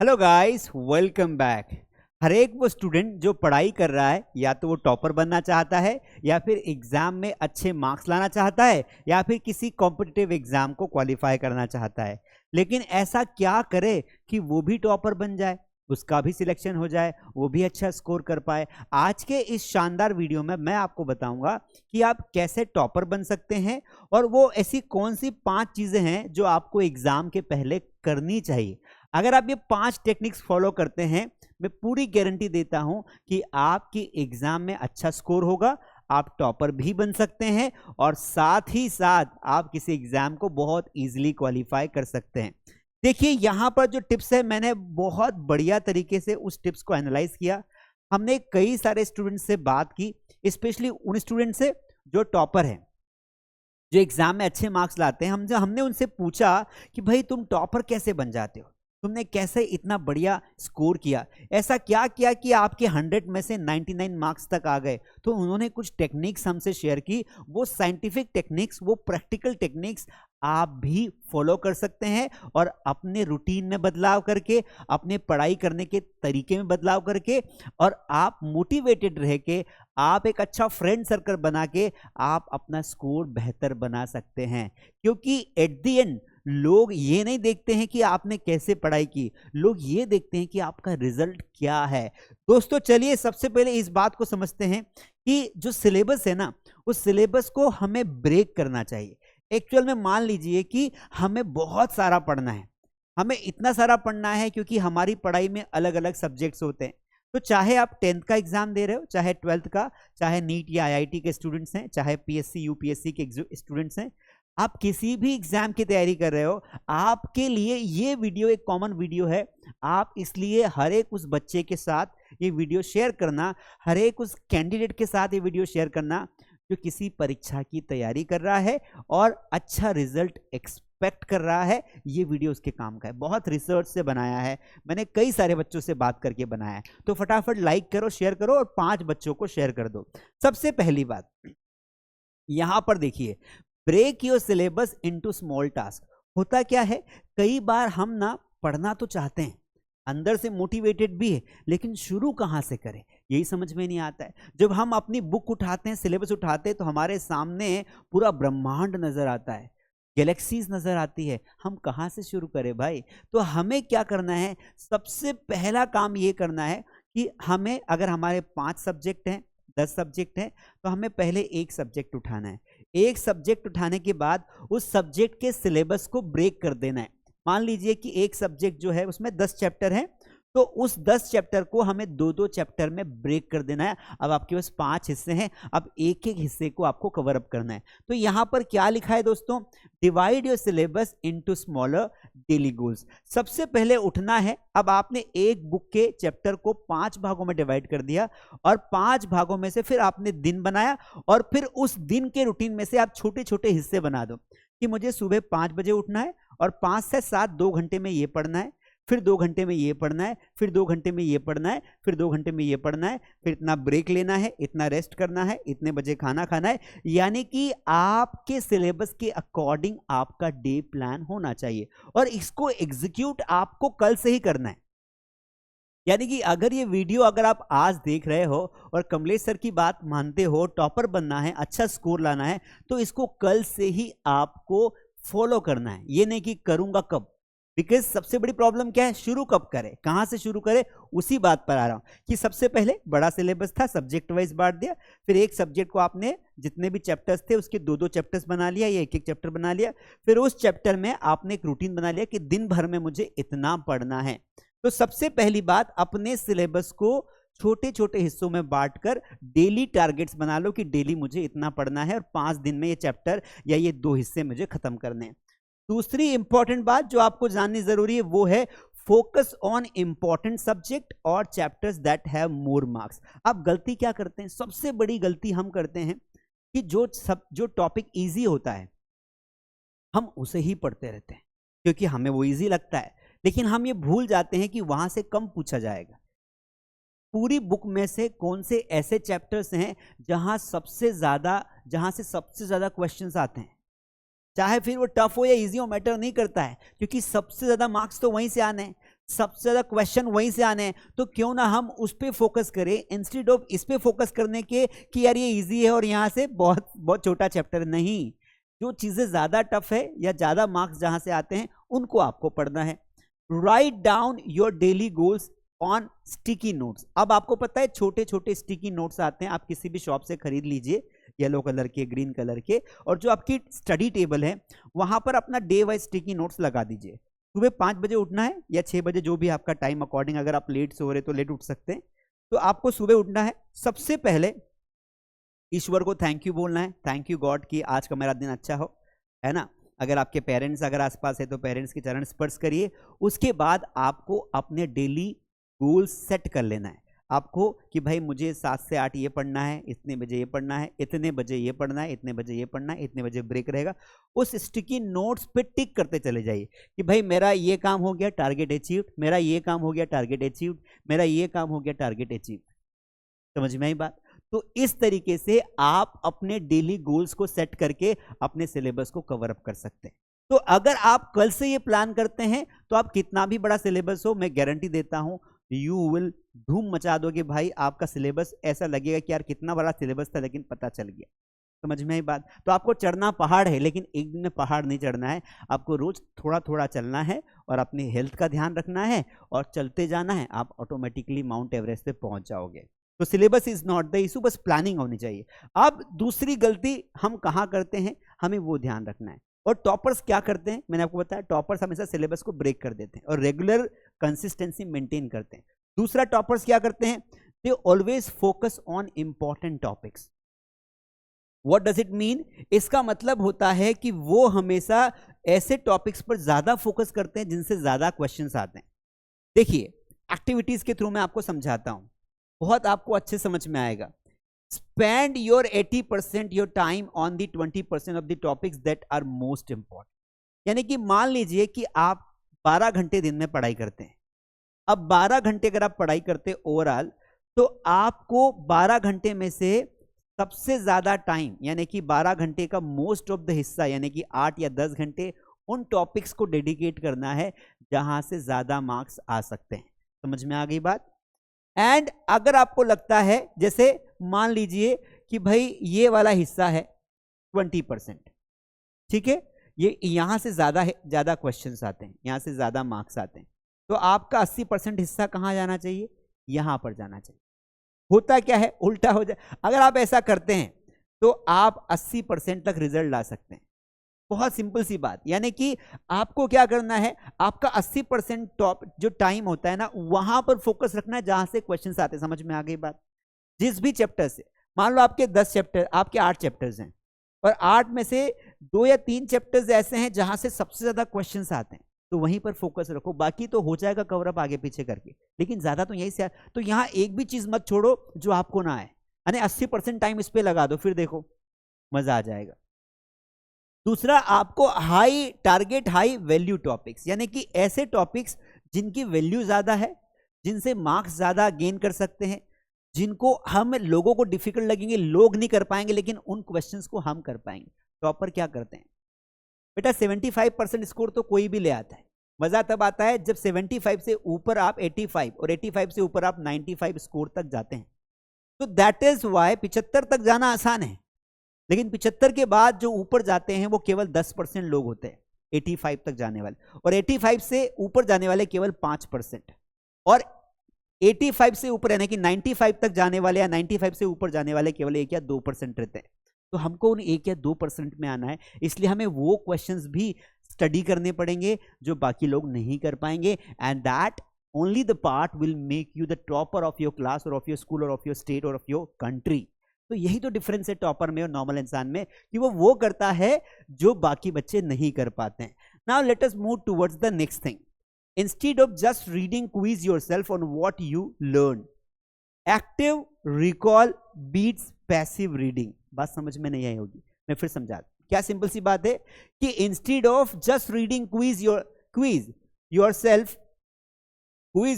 Hello guys, welcome back. हर एक वो स्टूडेंट जो पढ़ाई कर रहा है, या तो वो टॉपर बनना चाहता है, या फिर एग्जाम में अच्छे मार्क्स लाना चाहता है, या फिर किसी कॉम्पिटिटिव एग्जाम को क्वालिफाई करना चाहता है। लेकिन ऐसा क्या करे कि वो भी टॉपर बन जाए, उसका भी सिलेक्शन हो जाए, वो भी अच्छा स्कोर कर पाए। आज के इस शानदार वीडियो में मैं आपको बताऊंगा कि आप कैसे टॉपर बन सकते हैं, और वो ऐसी कौन सी 5 चीजें हैं जो आपको एग्जाम के पहले करनी चाहिए। अगर आप ये 5 टेक्निक्स फॉलो करते हैं, मैं पूरी गारंटी देता हूं कि आपकी एग्जाम में अच्छा स्कोर होगा, आप टॉपर भी बन सकते हैं, और साथ ही साथ आप किसी एग्जाम को बहुत इजीली क्वालिफाई कर सकते हैं। देखिए, यहां पर जो टिप्स है, मैंने बहुत बढ़िया तरीके से उस टिप्स को एनालाइज किया। हमने कई सारे स्टूडेंट से बात की, स्पेशली उन स्टूडेंट से जो टॉपर हैं, जो एग्जाम में अच्छे मार्क्स लाते हैं। हमने उनसे पूछा कि भाई तुम टॉपर कैसे बन जाते हो, तुमने कैसे इतना बढ़िया स्कोर किया, ऐसा क्या किया कि आपके 100 में से 99 मार्क्स तक आ गए। तो उन्होंने कुछ टेक्निक्स हमसे शेयर की। वो साइंटिफिक टेक्निक्स, वो प्रैक्टिकल टेक्निक्स आप भी फॉलो कर सकते हैं, और अपने रूटीन में बदलाव करके, अपने पढ़ाई करने के तरीके में बदलाव करके, और आप मोटिवेटेड रह के, आप एक अच्छा फ्रेंड सर्कल बना के आप अपना स्कोर बेहतर बना सकते हैं। क्योंकि एट द एंड लोग ये नहीं देखते हैं कि आपने कैसे पढ़ाई की, लोग ये देखते हैं कि आपका रिजल्ट क्या है। दोस्तों, चलिए सबसे पहले इस बात को समझते हैं कि जो सिलेबस है ना, उस सिलेबस को हमें ब्रेक करना चाहिए। एक्चुअल में मान लीजिए कि हमें बहुत सारा पढ़ना है, हमें इतना सारा पढ़ना है क्योंकि हमारी पढ़ाई में अलग अलग सब्जेक्ट्स होते हैं। तो चाहे आप 10th का एग्जाम दे रहे हो, चाहे 12th का, चाहे नीट या आईआईटी के स्टूडेंट्स हैं, चाहे पीएससी यूपीएससी के स्टूडेंट्स हैं, आप किसी भी एग्जाम की तैयारी कर रहे हो, आपके लिए ये वीडियो एक कॉमन वीडियो है। आप इसलिए हर एक उस बच्चे के साथ ये वीडियो शेयर करना, हर एक उस कैंडिडेट के साथ ये वीडियो शेयर करना जो किसी परीक्षा की तैयारी कर रहा है और अच्छा रिजल्ट एक्सपेक्ट कर रहा है। ये वीडियो उसके काम का है, बहुत रिसर्च से बनाया है, मैंने कई सारे बच्चों से बात करके बनाया है। तो फटाफट लाइक करो, शेयर करो, और 5 बच्चों को शेयर कर दो। सबसे पहली बात यहां पर देखिए, break your syllabus into small task. होता क्या है, कई बार हम ना पढ़ना तो चाहते हैं, अंदर से मोटिवेटेड भी है, लेकिन शुरू कहां से करें यही समझ में नहीं आता है। जब हम अपनी बुक उठाते हैं, सिलेबस उठाते हैं, तो हमारे सामने पूरा ब्रह्मांड नजर आता है, गैलेक्सीज नजर आती है। हम कहां से शुरू करें भाई? तो हमें क्या करना है, सबसे पहला काम ये करना है कि हमें, अगर हमारे 5 सब्जेक्ट हैं, 10 सब्जेक्ट हैं, तो हमें पहले एक सब्जेक्ट उठाना है। एक सब्जेक्ट उठाने के बाद उस सब्जेक्ट के सिलेबस को ब्रेक कर देना है। मान लीजिए कि एक सब्जेक्ट जो है उसमें 10 चैप्टर हैं, तो उस 10 चैप्टर को हमें 2-2 चैप्टर में ब्रेक कर देना है। अब आपके पास 5 हिस्से हैं, अब एक एक हिस्से को आपको कवर अप करना है। तो यहां पर क्या लिखा है दोस्तों, divide your syllabus into smaller daily goals. सबसे पहले उठना है। अब आपने एक बुक के चैप्टर को 5 भागों में डिवाइड कर दिया, और 5 भागों में से फिर आपने दिन बनाया, और फिर उस दिन के रूटीन में से आप छोटे छोटे हिस्से बना दो कि मुझे सुबह 5 बजे उठना है, और 5 से 7 2 घंटे में ये पढ़ना है, फिर 2 घंटे में ये पढ़ना है, फिर 2 घंटे में ये पढ़ना है, फिर 2 घंटे में ये पढ़ना है, फिर इतना ब्रेक लेना है, इतना रेस्ट करना है, इतने बजे खाना खाना है। यानी कि आपके सिलेबस के अकॉर्डिंग आपका डे प्लान होना चाहिए, और इसको एग्जीक्यूट आपको कल से ही करना है। यानी कि अगर ये वीडियो अगर आप आज देख रहे हो और कमलेश सर की बात मानते हो, टॉपर बनना है, अच्छा स्कोर लाना है, तो इसको कल से ही आपको फॉलो करना है। ये नहीं कि करूंगा कब, बिकॉज सबसे बड़ी प्रॉब्लम क्या है, शुरू कब करें, कहां से शुरू करें, उसी बात पर आ रहा हूं कि सबसे पहले बड़ा सिलेबस था, सब्जेक्ट वाइज बांट दिया, फिर एक सब्जेक्ट को आपने जितने भी चैप्टर्स थे उसके 2-2 चैप्टर्स बना लिया, या एक चैप्टर बना लिया, फिर उस चैप्टर में आपने एक रूटीन बना लिया कि दिन भर में मुझे इतना पढ़ना है। तो सबसे पहली बात, अपने सिलेबस को छोटे छोटे हिस्सों में बांटकर डेली टारगेट्स बना लो कि डेली मुझे इतना पढ़ना है, और 5 दिन में ये चैप्टर या ये 2 हिस्से मुझे खत्म करने हैं। दूसरी इंपॉर्टेंट बात जो आपको जाननी जरूरी है, वो है फोकस ऑन इंपॉर्टेंट सब्जेक्ट और chapters that have more marks. आप गलती क्या करते हैं, सबसे बड़ी गलती हम करते हैं कि जो टॉपिक इजी होता है हम उसे ही पढ़ते रहते हैं, क्योंकि हमें वो इजी लगता है, लेकिन हम ये भूल जाते हैं कि वहां से कम पूछा जाएगा। पूरी बुक में से कौन से ऐसे चैप्टर्स हैं जहां से सबसे ज्यादा क्वेश्चंस आते हैं, चाहे फिर वो टफ हो या इजी हो, मैटर नहीं करता है, क्योंकि सबसे ज्यादा मार्क्स तो वहीं से आने हैं। सबसे ज्यादा क्वेश्चन वहीं से आने हैं, तो क्यों ना हम उस पे फोकस करें इंस्टेड ऑफ इस पे फोकस करने के कि यार ये इजी है और यहां से बहुत बहुत छोटा चैप्टर। नहीं, जो चीजें ज्यादा टफ है या ज्यादा मार्क्स जहां से आते हैं उनको आपको पढ़ना है। Write down your daily goals on sticky notes. अब आपको पता है छोटे छोटे स्टिकी नोट्स आते हैं, आप किसी भी शॉप से खरीद लीजिए, येलो कलर के, ग्रीन कलर के, और जो आपकी स्टडी टेबल है वहां पर अपना डे वाइज स्टिकी नोट्स लगा दीजिए। सुबह 5 बजे उठना है या 6 बजे, जो भी आपका टाइम अकॉर्डिंग, अगर आप लेट से हो रहे तो लेट उठ सकते हैं। तो आपको सुबह उठना है, सबसे पहले ईश्वर को थैंक यू बोलना है, थैंक यू गॉड कि आज का मेरा दिन अच्छा हो, है ना। अगर आपके पेरेंट्स अगर आसपास है तो पेरेंट्स के चरण स्पर्श करिए। उसके बाद आपको अपने डेली गोल्स सेट कर लेना है आपको कि भाई मुझे 7 से 8 ये पढ़ना है, इतने बजे ये पढ़ना है, इतने बजे ये पढ़ना है, इतने बजे ये पढ़ना है, इतने बजे ब्रेक रहेगा। उस स्टिकी नोट्स पे टिक करते चले जाइए कि भाई मेरा ये काम हो गया, टारगेट अचीव्ड, मेरा ये काम हो गया, टारगेट अचीव्ड, मेरा ये काम हो गया, टारगेट अचीव्ड। समझ में आई बात? तो इस तरीके से आप अपने डेली गोल्स को सेट करके अपने सिलेबस को कवर अप कर सकते हैं। तो अगर आप कल से ये प्लान करते हैं तो आप कितना भी बड़ा सिलेबस हो, मैं गारंटी देता हूं यू विल धूम मचा दोगे भाई। आपका सिलेबस ऐसा लगेगा कि यार कितना बड़ा सिलेबस था लेकिन पता चल गया। समझ में आई बात? तो आपको चढ़ना पहाड़ है लेकिन एक दिन में पहाड़ नहीं चढ़ना है, आपको रोज थोड़ा थोड़ा चलना है और अपनी हेल्थ का ध्यान रखना है और चलते जाना है, आप ऑटोमेटिकली माउंट एवरेस्ट पे पहुंच जाओगे। तो syllabus is not the issue, बस प्लानिंग होनी चाहिए। अब दूसरी गलती हम कहाँ करते हैं, हमें वो ध्यान रखना है। और टॉपर्स क्या करते हैं, मैंने आपको बताया, टॉपर्स हमेशा सिलेबस को ब्रेक कर देते हैं और रेगुलर कंसिस्टेंसी मेंटेन करते हैं। दूसरा, टॉपर्स क्या करते हैं, they always focus on important topics. What does it mean? इसका मतलब होता है कि वो हमेशा ऐसे टॉपिक्स पर ज्यादा फोकस करते हैं जिनसे ज्यादा क्वेश्चंस आते हैं। देखिए, एक्टिविटीज के थ्रू मैं आपको समझाता हूं, बहुत आपको अच्छे समझ में आएगा। Spend your 80% your time on the 20% of the topics that are most important. यानी कि मान लीजिए कि आप 12 घंटे दिन में पढ़ाई करते हैं। अब 12 घंटे अगर आप पढ़ाई करते ओवरऑल, तो आपको 12 घंटे में से सबसे ज्यादा टाइम यानी कि 12 घंटे का मोस्ट ऑफ द हिस्सा यानी कि 8 या 10 घंटे उन टॉपिक्स को डेडिकेट करना है जहां से ज्यादा मार्क्स आ सकते हैं। समझ में आ गई बात? एंड अगर आपको लगता है, जैसे मान लीजिए कि भाई ये वाला हिस्सा है 20%, ठीक है, ये यहां से ज्यादा क्वेश्चंस आते हैं, यहां से ज्यादा मार्क्स आते हैं, तो आपका 80% हिस्सा कहां जाना चाहिए, यहां पर जाना चाहिए। होता क्या है, उल्टा हो जाए। अगर आप ऐसा करते हैं तो आप 80% तक रिजल्ट ला सकते हैं। बहुत सिंपल सी बात, यानी कि आपको क्या करना है, आपका 80% टॉप जो टाइम होता है ना, वहां पर फोकस रखना है जहां से क्वेश्चंस आते हैं। समझ में आ गई बात? जिस भी चैप्टर से, मान लो आपके 10 चैप्टर, आपके 8 चैप्टर्स हैं और 8 में से 2 या 3 चैप्टर्स ऐसे हैं जहां से सबसे ज्यादा क्वेश्चंस आते हैं, तो वहीं पर फोकस रखो। बाकी तो हो जाएगा कवर अप आगे पीछे करके, लेकिन ज्यादा तो यही से। तो यहां एक भी चीज मत छोड़ो जो आपको ना आए, यानी 80% टाइम इस पे लगा दो, फिर देखो मजा आ जाएगा। दूसरा, आपको high target high value topics, यानी कि ऐसे टॉपिक्स जिनकी वैल्यू ज्यादा है, जिनसे मार्क्स ज्यादा गेन कर सकते हैं, जिनको हम लोगों को डिफिकल्ट लगेंगे, लोग नहीं कर पाएंगे, लेकिन उन क्वेश्चंस को हम कर पाएंगे। टॉपर क्या करते हैं बेटा, 75% स्कोर तो कोई भी ले आता है। मजा तब आता है जब 75 से ऊपर आप 85 और 85 से ऊपर आप 95 स्कोर तक जाते हैं। तो दैट इज वाई 75 तक जाना आसान है, लेकिन 75 के बाद जो ऊपर जाते हैं वो केवल 10% लोग होते हैं 85 तक जाने वाले, और 85 से ऊपर जाने वाले केवल 5%, और 85 से ऊपर यानी कि 95 तक जाने वाले या 95 से ऊपर जाने वाले केवल 1 या 2% रहते हैं। तो हमको उन 1 या 2% में आना है, इसलिए हमें वो क्वेश्चंस भी स्टडी करने पड़ेंगे जो बाकी लोग नहीं कर पाएंगे, and that only the part will make you the topper of your class और ऑफ योर स्कूल और ऑफ योर स्टेट और ऑफ योर कंट्री। तो यही तो डिफरेंस है टॉपर में और नॉर्मल इंसान में, कि वो करता है जो बाकी बच्चे नहीं कर पाते हैं। Now let us move towards the next thing. Instead of just reading, quiz yourself on what you learn. Active recall beats passive reading. बात समझ में नहीं आई होगी, मैं फिर समझा। क्या सिंपल सी बात है कि instead of just reading, quiz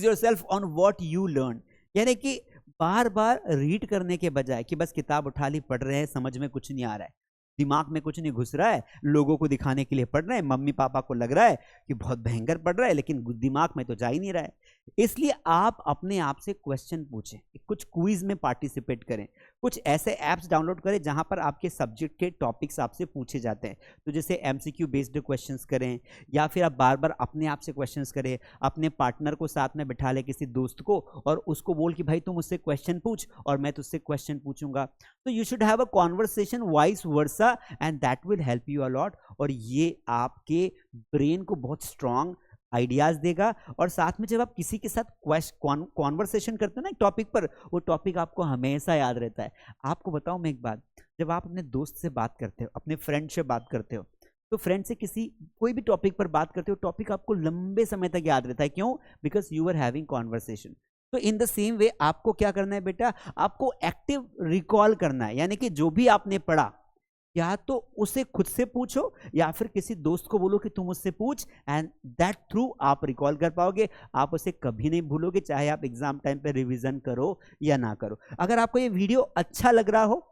yourself on what you learn, यानी कि बार बार रीड करने के बजाय कि बस किताब उठा ली, पढ़ रहे हैं, समझ में कुछ नहीं आ रहा है, दिमाग में कुछ नहीं घुस रहा है, लोगों को दिखाने के लिए पढ़ रहे हैं, मम्मी पापा को लग रहा है कि बहुत भयंकर पढ़ रहा है, लेकिन दिमाग में तो जा ही नहीं रहा है। इसलिए आप अपने आप से क्वेश्चन पूछें, कुछ क्विज में पार्टिसिपेट करें, कुछ ऐसे ऐप्स डाउनलोड करें जहां पर आपके सब्जेक्ट के टॉपिक्स आपसे पूछे जाते हैं। तो जैसे एमसीक्यू बेस्ड क्वेश्चंस करें, या फिर आप बार बार अपने आप से क्वेश्चंस करें, अपने पार्टनर को साथ में बिठा ले, किसी दोस्त को, और उसको बोल कि भाई तुम मुझसे क्वेश्चन पूछ और मैं तुझसे क्वेश्चन पूछूंगा। तो you should have a conversation vice versa and that will help you a lot, और ये आपके ब्रेन को बहुत स्ट्रांग आइडियाज देगा। और साथ में जब आप किसी के साथ कॉन्वर्सेशन करते हैं ना टॉपिक पर, वो टॉपिक आपको हमेशा याद रहता है। आपको बताऊं मैं एक बात, जब आप अपने दोस्त से बात करते हो, अपने फ्रेंड से बात करते हो, तो फ्रेंड से किसी कोई भी टॉपिक पर बात करते हो, टॉपिक आपको लंबे समय तक याद रहता है। क्यों? Because you are having conversation. तो इन द सेम वे आपको क्या करना है बेटा, आपको एक्टिव रिकॉल करना है, यानी कि जो भी आपने पढ़ा या तो उसे खुद से पूछो या फिर किसी दोस्त को बोलो कि तुम उससे पूछ, एंड दैट थ्रू आप रिकॉल कर पाओगे। आप उसे कभी नहीं भूलोगे, चाहे आप एग्जाम टाइम पे रिवीजन करो या ना करो। अगर आपको ये वीडियो अच्छा लग रहा हो,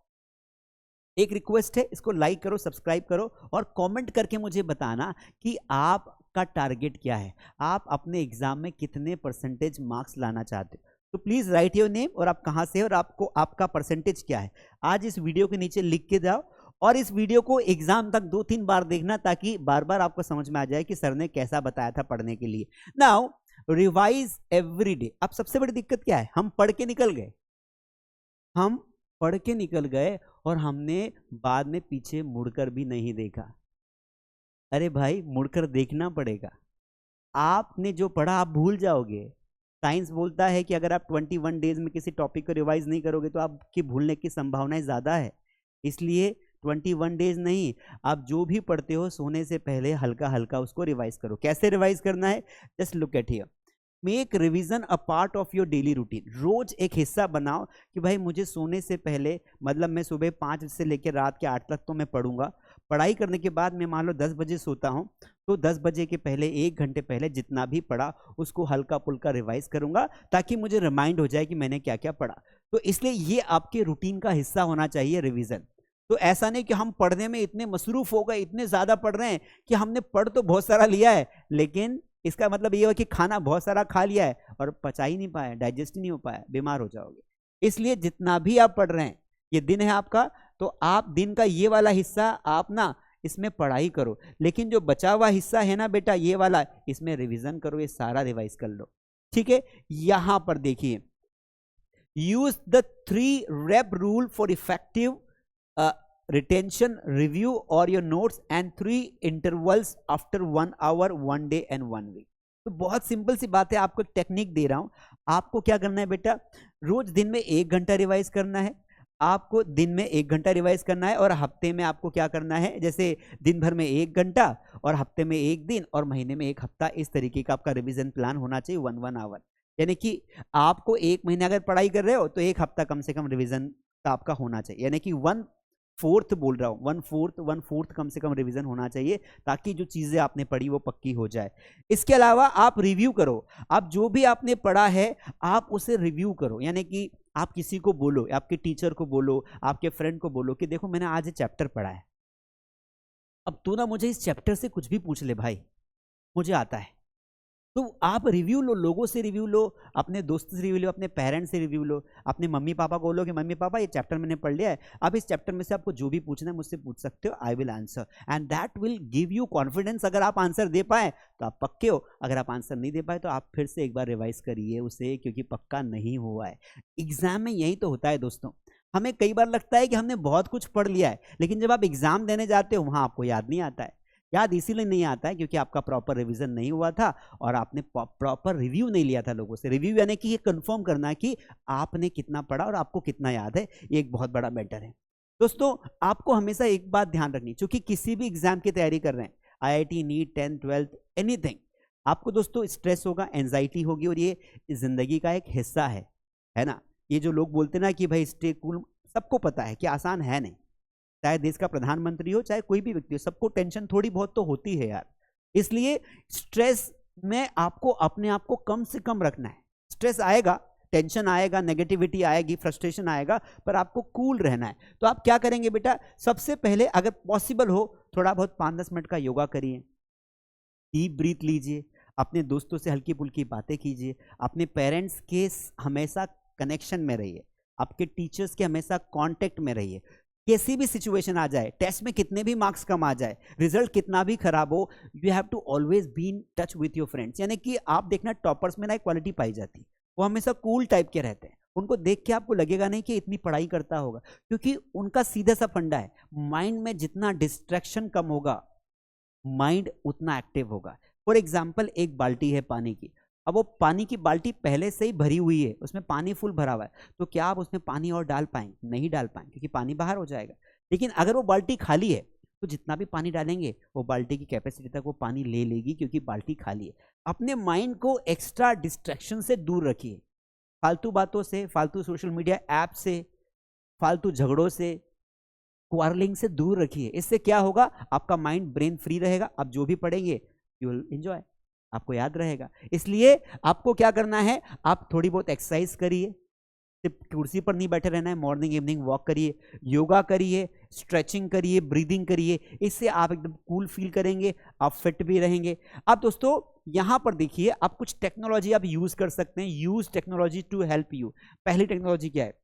एक रिक्वेस्ट है, इसको लाइक करो, सब्सक्राइब करो, और कमेंट करके मुझे बताना कि आपका टारगेट क्या है, आप अपने एग्जाम में कितने परसेंटेज मार्क्स लाना चाहते हो। तो प्लीज राइट योर नेम और आप कहां से, और आपको आपका परसेंटेज क्या है, आज इस वीडियो के नीचे लिख के जाओ। और इस वीडियो को एग्जाम तक 2-3 बार देखना, ताकि बार बार आपको समझ में आ जाए कि सर ने कैसा बताया था पढ़ने के लिए। Now revise every day. अब सबसे बड़ी दिक्कत क्या है, हम पढ़ के निकल गए, हम पढ़ के निकल गए और हमने बाद में पीछे मुड़कर भी नहीं देखा। अरे भाई, मुड़कर देखना पड़ेगा। आपने जो पढ़ा आप भूल जाओगे। साइंस बोलता है कि अगर आप 21 डेज में किसी टॉपिक को रिवाइज नहीं करोगे तो आपकी भूलने की संभावनाएं ज्यादा है। इसलिए 21 डेज नहीं, आप जो भी पढ़ते हो सोने से पहले हल्का हल्का उसको रिवाइज करो। कैसे रिवाइज करना है, just look at here. Make revision a part of your daily routine. रोज एक हिस्सा बनाओ कि भाई मुझे सोने से पहले, मतलब मैं सुबह 5 से लेकर रात के 8 तक तो मैं पढ़ूंगा। पढ़ाई करने के बाद मैं मान लो 10 बजे सोता हूं, तो 10 बजे के पहले 1 घंटे पहले जितना भी पढ़ा उसको हल्का फुल्का रिवाइज करूंगा, ताकि मुझे रिमाइंड हो जाए कि मैंने क्या क्या पढ़ा। तो इसलिए ये आपके रूटीन का हिस्सा होना चाहिए रिवीजन। तो ऐसा नहीं कि हम पढ़ने में इतने मसरूफ हो गए, इतने ज्यादा पढ़ रहे हैं कि हमने पढ़ तो बहुत सारा लिया है, लेकिन इसका मतलब ये है कि खाना बहुत सारा खा लिया है और पचा ही नहीं पाया, डाइजेस्ट ही नहीं हो पाया, बीमार हो जाओगे। इसलिए जितना भी आप पढ़ रहे हैं, ये दिन है आपका, तो आप दिन का ये वाला हिस्सा आप ना इसमें पढ़ाई करो, लेकिन जो बचा हुआ हिस्सा है ना बेटा, ये वाला, इसमें रिवीजन करो, ये सारा रिवाइज कर लो। ठीक है, यहां पर देखिए, use the 3 rape rule for effective retention, review or your notes and 3 intervals after 1 hour, 1 day and 1 week। तो बहुत सिंपल सी बात है, आपको टेक्निक दे रहा हूं। आपको क्या करना है बेटा, रोज दिन में 1 घंटा रिवाइज करना है। आपको दिन में 1 घंटा रिवाइज करना है, और हफ्ते में आपको क्या करना है, जैसे दिन भर में 1 घंटा और हफ्ते में 1 दिन और महीने में 1 हफ्ता, इस तरीके का आपका रिविजन प्लान होना चाहिए 1 आवर। यानी कि आपको 1 महीने अगर पढ़ाई कर रहे हो तो 1 हफ्ता कम से कम रिविजन का आपका होना चाहिए, यानी कि 1/4 बोल रहा हूं, 1/4 कम से कम रिवीजन होना चाहिए, ताकि जो चीजें आपने पढ़ी वो पक्की हो जाए। इसके अलावा आप रिव्यू करो, आप जो भी आपने पढ़ा है आप उसे रिव्यू करो, यानी कि आप किसी को बोलो, आपके टीचर को बोलो, आपके फ्रेंड को बोलो कि देखो मैंने आज ये चैप्टर पढ़ा है, अब तू ना मुझे इस चैप्टर से कुछ भी पूछ ले भाई, मुझे आता है। तो आप रिव्यू लो, लोगों से रिव्यू लो, अपने दोस्त से रिव्यू लो, अपने पेरेंट्स से रिव्यू लो, अपने मम्मी पापा को बोलो कि मम्मी पापा ये चैप्टर मैंने पढ़ लिया है, अब इस चैप्टर में से आपको जो भी पूछना है मुझसे पूछ सकते हो, I will answer, and that will give you confidence. अगर आप आंसर दे पाए तो आप पक्के हो, अगर आप आंसर नहीं दे पाए तो आप फिर से एक बार रिवाइज करिए उसे, क्योंकि पक्का नहीं हुआ है। एग्जाम में यही तो होता है दोस्तों, हमें कई बार लगता है कि हमने बहुत कुछ पढ़ लिया है, लेकिन जब आप एग्जाम देने जाते हो वहां आपको याद नहीं आता है। याद इसीलिए नहीं आता है क्योंकि आपका प्रॉपर रिवीजन नहीं हुआ था और आपने प्रॉपर रिव्यू नहीं लिया था लोगों से। रिव्यू यानी कि ये कंफर्म करना कि आपने कितना पढ़ा और आपको कितना याद है, ये एक बहुत बड़ा मैटर है। दोस्तों आपको हमेशा एक बात ध्यान रखनी, क्योंकि किसी भी एग्जाम की तैयारी कर रहे हैं, IIT, NEET, 10th, 12th, anything, आपको दोस्तों स्ट्रेस होगा, एंजाइटी होगी, और ये जिंदगी का एक हिस्सा है ना। ये जो लोग बोलते ना कि भाई स्टे कूल, सबको पता है कि आसान है नहीं, चाहे देश का प्रधानमंत्री हो चाहे कोई भी व्यक्ति हो, सबको टेंशन थोड़ी बहुत तो होती है यार। इसलिए स्ट्रेस में आपको अपने आप को कम से कम रखना है। स्ट्रेस आएगा टेंशन आएगा, नेगेटिविटी आएगी, फ्रस्ट्रेशन आएगा, पर आपको कूल रहना है। तो आप क्या करेंगे बेटा, सबसे पहले अगर पॉसिबल हो थोड़ा बहुत 5-10 मिनट का योगा करिए, डीप ब्रीथ लीजिए, अपने दोस्तों से हल्की फुल्की बातें कीजिए, अपने पेरेंट्स के हमेशा कनेक्शन में रहिए, आपके टीचर्स के हमेशा कांटेक्ट में रहिए। कैसी भी सिचुएशन आ जाए, टेस्ट में कितने भी मार्क्स कम आ जाए, रिजल्ट कितना भी खराब हो, you have to always be in touch with your friends. यानी कि आप देखना टॉपर्स में ना एक क्वालिटी पाई जाती है, वो हमेशा कूल टाइप के रहते हैं, उनको देख के आपको लगेगा नहीं कि इतनी पढ़ाई करता होगा, क्योंकि उनका सीधा सा फंडा है, माइंड में जितना डिस्ट्रैक्शन कम होगा माइंड उतना एक्टिव होगा। फॉर एग्जाम्पल, एक बाल्टी है पानी की, अब वो पानी की बाल्टी पहले से ही भरी हुई है, उसमें पानी फुल भरा हुआ है, तो क्या आप उसमें पानी और डाल पाएंगे? नहीं डाल पाएंगे, क्योंकि पानी बाहर हो जाएगा। लेकिन अगर वो बाल्टी खाली है तो जितना भी पानी डालेंगे वो बाल्टी की कैपेसिटी तक वो पानी ले लेगी, क्योंकि बाल्टी खाली है। अपने माइंड को एक्स्ट्रा डिस्ट्रैक्शन से दूर रखिए, फालतू बातों से, फालतू सोशल मीडिया ऐप से, फालतू झगड़ों से, क्वारलिंग से दूर रखिए। इससे क्या होगा, आपका माइंड ब्रेन फ्री रहेगा, आप जो भी पढ़ेंगे यू विल एंजॉय, आपको याद रहेगा। इसलिए आपको क्या करना है, आप थोड़ी बहुत एक्सरसाइज करिए, सिर्फ कुर्सी पर नहीं बैठे रहना है, मॉर्निंग इवनिंग वॉक करिए, योगा करिए, स्ट्रेचिंग करिए, ब्रीदिंग करिए, इससे आप एकदम कूल फील करेंगे, आप फिट भी रहेंगे। अब दोस्तों यहां पर देखिए, आप कुछ टेक्नोलॉजी आप यूज कर सकते हैं, use technology to help you. पहली टेक्नोलॉजी क्या है,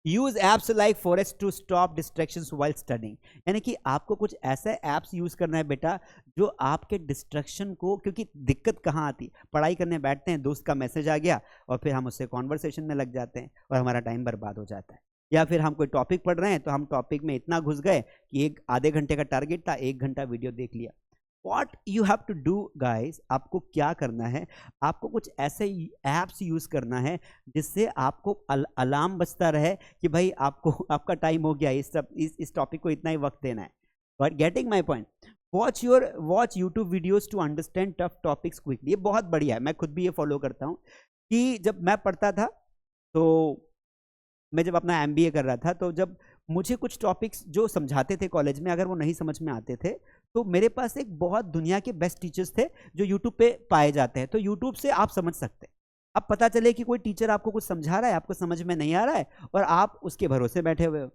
use apps like Forest to stop distractions while studying. यानी कि आपको कुछ ऐसे एप्स यूज करना है बेटा जो आपके डिस्ट्रैक्शन को, क्योंकि दिक्कत कहाँ आती, पढ़ाई करने बैठते हैं, दोस्त का मैसेज आ गया और फिर हम उससे कॉन्वर्सेशन में लग जाते हैं और हमारा टाइम बर्बाद हो जाता है। या फिर हम कोई टॉपिक पढ़ रहे हैं तो हम टॉपिक में इतना घुस गए कि एक आधे घंटे का टारगेट था, 1 घंटा वीडियो देख लिया। What you have to do guys, आपको क्या करना है, आपको कुछ ऐसे एप्स यूज करना है जिससे आपको अलार्म बजता रहे कि भाई आपको आपका टाइम हो गया, इस टॉपिक को इतना ही वक्त देना है। But getting my point, watch YouTube videos to understand tough topics quickly. ये बहुत बढ़िया है, मैं खुद भी ये फॉलो करता हूँ। कि जब मैं पढ़ता था, तो मैं जब अपना MBA कर रहा था, तो जब मुझे कुछ टॉपिक्स जो समझाते थे कॉलेज में, अगर वो नहीं समझ में आते थे, तो मेरे पास एक बहुत दुनिया के बेस्ट टीचर्स थे जो यूट्यूब पे पाए जाते हैं। तो यूट्यूब से आप समझ सकते हैं। अब पता चले कि कोई टीचर आपको कुछ समझा रहा है, आपको समझ में नहीं आ रहा है और आप उसके भरोसे बैठे हुए हो,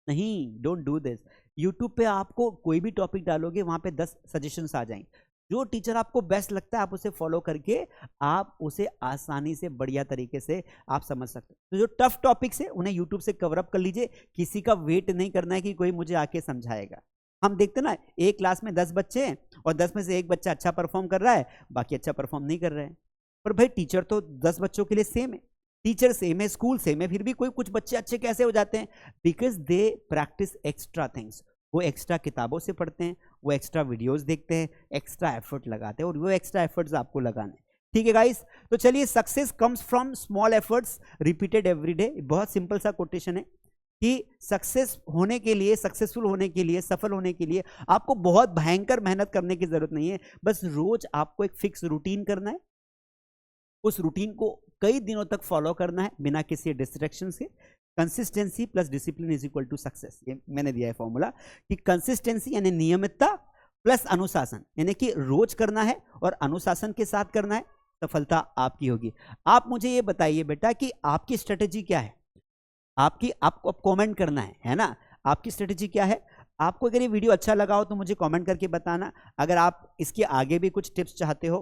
नहीं, डोंट डू दिस। यूट्यूब पे आपको कोई भी टॉपिक डालोगे, वहां पे 10 सजेशंस आ जाएंगे। जो टीचर आपको बेस्ट लगता है आप उसे फॉलो करके आप उसे आसानी से, बढ़िया तरीके से आप समझ सकते हैं। तो जो टफ टॉपिक्स है उन्हें यूट्यूब से कवर अप कर लीजिए, किसी का वेट नहीं करना है कि कोई मुझे आके समझाएगा। हम देखते ना, एक क्लास में 10 बच्चे हैं और 10 में से एक बच्चा अच्छा परफॉर्म कर रहा है, बाकी अच्छा परफॉर्म नहीं कर रहे हैं। पर भाई टीचर तो 10 बच्चों के लिए सेम है, टीचर सेम है, स्कूल सेम है, फिर भी कुछ बच्चे अच्छे कैसे हो जाते हैं? Because they practice extra things. वो एक्स्ट्रा किताबों से पढ़ते हैं, वो एक्स्ट्रा वीडियोस देखते हैं, एक्स्ट्रा एफर्ट लगाते हैं, और वो एक्स्ट्रा एफर्ट्स आपको लगाने। ठीक है गाइस, तो चलिए, success comes from small efforts repeated every day. बहुत सिंपल सा कोटेशन है कि सक्सेस होने के लिए, सक्सेसफुल होने के लिए, सफल होने के लिए आपको बहुत भयंकर मेहनत करने की जरूरत नहीं है। बस रोज आपको एक फिक्स रूटीन करना है, उस रूटीन को कई दिनों तक फॉलो करना है बिना किसी डिस्ट्रैक्शन से। Consistency plus discipline is equal to success. ये मैंने दिया है फॉर्मूला कि कंसिस्टेंसी यानी नियमितता प्लस अनुशासन, यानी कि रोज करना है और अनुशासन के साथ करना है, सफलता आपकी होगी। आप मुझे ये बताइए बेटा कि आपकी स्ट्रेटेजी क्या है? आपको कमेंट करना है ना? आपकी स्ट्रेटेजी क्या है? आपको अगर ये वीडियो अच्छा लगा हो तो मुझे कमेंट करके बताना। अगर आप इसके आगे भी कुछ टिप्स चाहते हो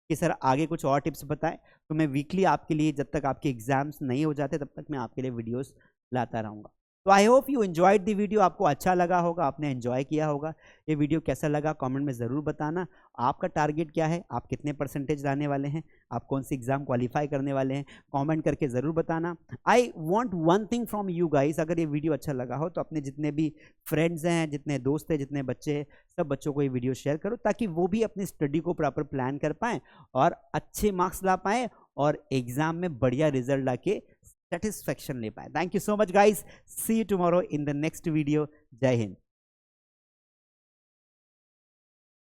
कि सर आगे कुछ और टिप्स बताएं, तो मैं वीकली आपके लिए, जब तक आपके एग्जाम्स नहीं हो जाते तब तक मैं आपके लिए वीडियोस लाता रहूँगा। तो I hope you enjoyed the video, आपको अच्छा लगा होगा, आपने एंजॉय किया होगा। ये वीडियो कैसा लगा कमेंट में ज़रूर बताना। आपका टारगेट क्या है, आप कितने परसेंटेज लाने वाले हैं, आप कौन सी एग्जाम क्वालिफाई करने वाले हैं, कमेंट करके ज़रूर बताना। I want one thing from you guys, अगर ये वीडियो अच्छा लगा हो तो अपने जितने भी फ्रेंड्स हैं, जितने दोस्त हैं, जितने बच्चे हैं, सब बच्चों को ये वीडियो शेयर करो, ताकि वो भी अपनी स्टडी को प्रॉपर प्लान कर पाएँ और अच्छे मार्क्स ला पाएँ और एग्जाम में बढ़िया रिजल्ट ला के सेटिस्फैक्शन ले पाए। Thank you so much guys, see you tomorrow in the next video. जय हिंद।